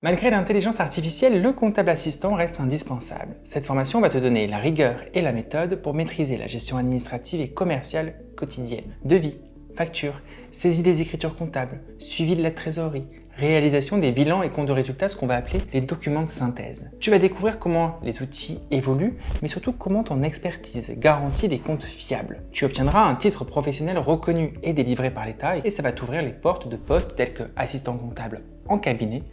Malgré l'intelligence artificielle, le comptable assistant reste indispensable. Cette formation va te donner la rigueur et la méthode pour maîtriser la gestion administrative et commerciale quotidienne. Devis, factures, saisie des écritures comptables, suivi de la trésorerie, réalisation des bilans et comptes de résultats, ce qu'on va appeler les documents de synthèse. Tu vas découvrir comment les outils évoluent, mais surtout comment ton expertise garantit des comptes fiables. Tu obtiendras un titre professionnel reconnu et délivré par l'État et ça va t'ouvrir les portes de postes tels que assistant comptable en cabinet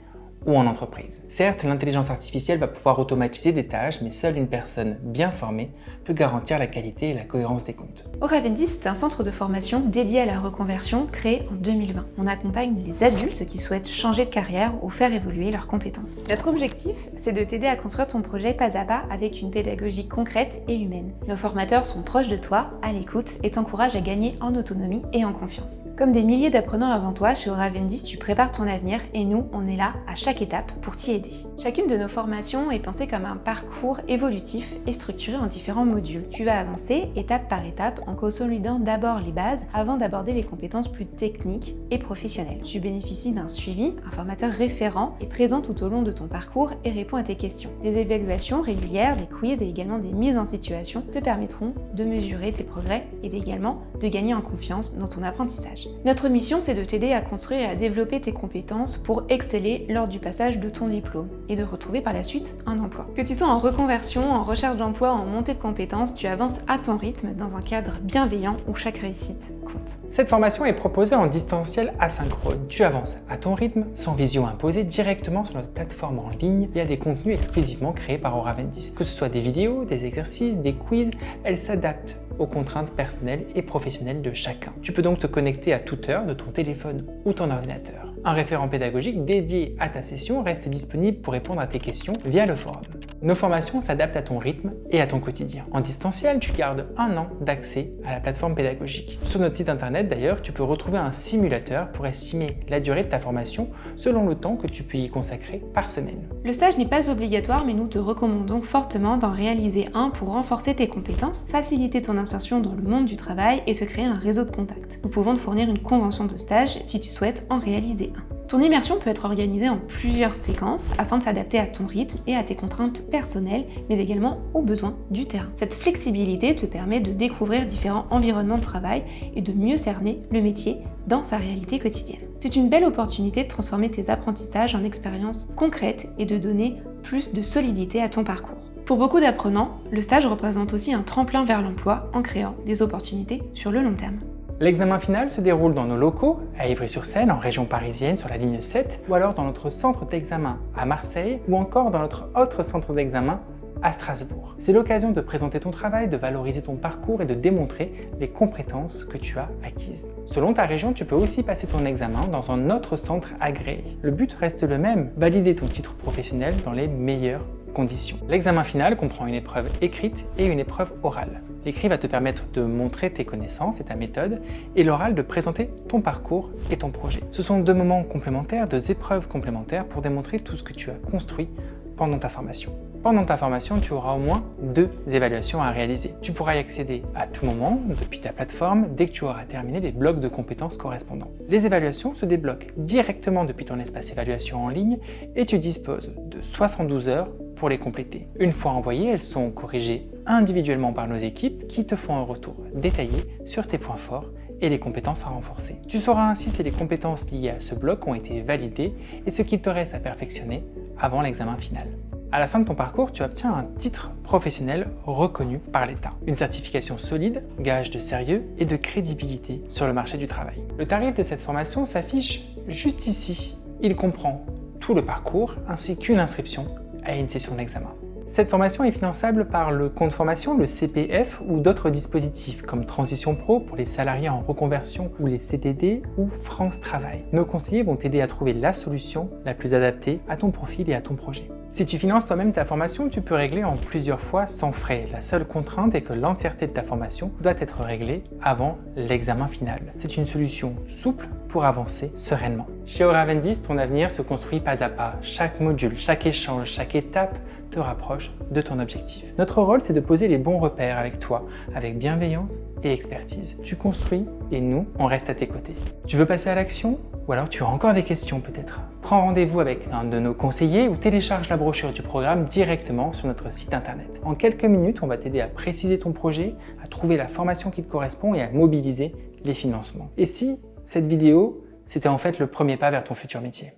ou en entreprise. Certes, l'intelligence artificielle va pouvoir automatiser des tâches, mais seule une personne bien formée peut garantir la qualité et la cohérence des comptes. Oravendi, c'est un centre de formation dédié à la reconversion créé en 2020. On accompagne les adultes qui souhaitent changer de carrière ou faire évoluer leurs compétences. Notre objectif, c'est de t'aider à construire ton projet pas à pas avec une pédagogie concrète et humaine. Nos formateurs sont proches de toi, à l'écoute et t'encouragent à gagner en autonomie et en confiance. Comme des milliers d'apprenants avant toi, chez Oravendi, tu prépares ton avenir et nous, on est là à chaque étape pour t'y aider. Chacune de nos formations est pensée comme un parcours évolutif et structuré en différents modules. Tu vas avancer étape par étape en consolidant d'abord les bases avant d'aborder les compétences plus techniques et professionnelles. Tu bénéficies d'un suivi, un formateur référent est présent tout au long de ton parcours et répond à tes questions. Des évaluations régulières, des quiz et également des mises en situation te permettront de mesurer tes progrès et également de gagner en confiance dans ton apprentissage. Notre mission, c'est de t'aider à construire et à développer tes compétences pour exceller lors du passage de ton diplôme et de retrouver par la suite un emploi. Que tu sois en reconversion, en recherche d'emploi, en montée de compétences, tu avances à ton rythme dans un cadre bienveillant où chaque réussite compte. Cette formation est proposée en distanciel asynchrone. Tu avances à ton rythme, sans visio imposée, directement sur notre plateforme en ligne via des contenus exclusivement créés par Oravendi. Que ce soit des vidéos, des exercices, des quiz, elles s'adaptent aux contraintes personnelles et professionnelles de chacun. Tu peux donc te connecter à toute heure de ton téléphone ou ton ordinateur. Un référent pédagogique dédié à ta session reste disponible pour répondre à tes questions via le forum. Nos formations s'adaptent à ton rythme et à ton quotidien. En distanciel, tu gardes 1 an d'accès à la plateforme pédagogique. Sur notre site internet d'ailleurs, tu peux retrouver un simulateur pour estimer la durée de ta formation selon le temps que tu peux y consacrer par semaine. Le stage n'est pas obligatoire, mais nous te recommandons fortement d'en réaliser un pour renforcer tes compétences, faciliter ton insertion dans le monde du travail et se créer un réseau de contacts. Nous pouvons te fournir une convention de stage si tu souhaites en réaliser un. Ton immersion peut être organisée en plusieurs séquences afin de s'adapter à ton rythme et à tes contraintes personnelles, mais également aux besoins du terrain. Cette flexibilité te permet de découvrir différents environnements de travail et de mieux cerner le métier dans sa réalité quotidienne. C'est une belle opportunité de transformer tes apprentissages en expériences concrètes et de donner plus de solidité à ton parcours. Pour beaucoup d'apprenants, le stage représente aussi un tremplin vers l'emploi en créant des opportunités sur le long terme. L'examen final se déroule dans nos locaux, à Ivry-sur-Seine, en région parisienne, sur la ligne 7, ou alors dans notre centre d'examen à Marseille, ou encore dans notre autre centre d'examen à Strasbourg. C'est l'occasion de présenter ton travail, de valoriser ton parcours et de démontrer les compétences que tu as acquises. Selon ta région, tu peux aussi passer ton examen dans un autre centre agréé. Le but reste le même, valider ton titre professionnel dans les meilleures conditions. L'examen final comprend une épreuve écrite et une épreuve orale. L'écrit va te permettre de montrer tes connaissances et ta méthode, et l'oral de présenter ton parcours et ton projet. Ce sont 2 moments complémentaires, 2 épreuves complémentaires pour démontrer tout ce que tu as construit pendant ta formation. Pendant ta formation, tu auras au moins 2 évaluations à réaliser. Tu pourras y accéder à tout moment depuis ta plateforme dès que tu auras terminé les blocs de compétences correspondants. Les évaluations se débloquent directement depuis ton espace évaluation en ligne et tu disposes de 72 heures pour les compléter. Une fois envoyées, elles sont corrigées individuellement par nos équipes qui te font un retour détaillé sur tes points forts et les compétences à renforcer. Tu sauras ainsi si les compétences liées à ce bloc ont été validées et ce qu'il te reste à perfectionner avant l'examen final. À la fin de ton parcours, tu obtiens un titre professionnel reconnu par l'État. Une certification solide, gage de sérieux et de crédibilité sur le marché du travail. Le tarif de cette formation s'affiche juste ici. Il comprend tout le parcours ainsi qu'une inscription à une session d'examen. Cette formation est finançable par le compte formation, le CPF ou d'autres dispositifs comme Transition Pro pour les salariés en reconversion ou les CDD ou France Travail. Nos conseillers vont t'aider à trouver la solution la plus adaptée à ton profil et à ton projet. Si tu finances toi-même ta formation, tu peux régler en plusieurs fois sans frais. La seule contrainte est que l'entièreté de ta formation doit être réglée avant l'examen final. C'est une solution souple pour avancer sereinement. Chez Aura2010, ton avenir se construit pas à pas. Chaque module, chaque échange, chaque étape te rapproche de ton objectif. Notre rôle, c'est de poser les bons repères avec toi, avec bienveillance et expertise. Tu construis et nous, on reste à tes côtés. Tu veux passer à l'action? Ou alors tu as encore des questions peut-être? Prends rendez-vous avec un de nos conseillers ou télécharge la brochure du programme directement sur notre site internet. En quelques minutes, on va t'aider à préciser ton projet, à trouver la formation qui te correspond et à mobiliser les financements. Et si cette vidéo, c'était en fait le premier pas vers ton futur métier?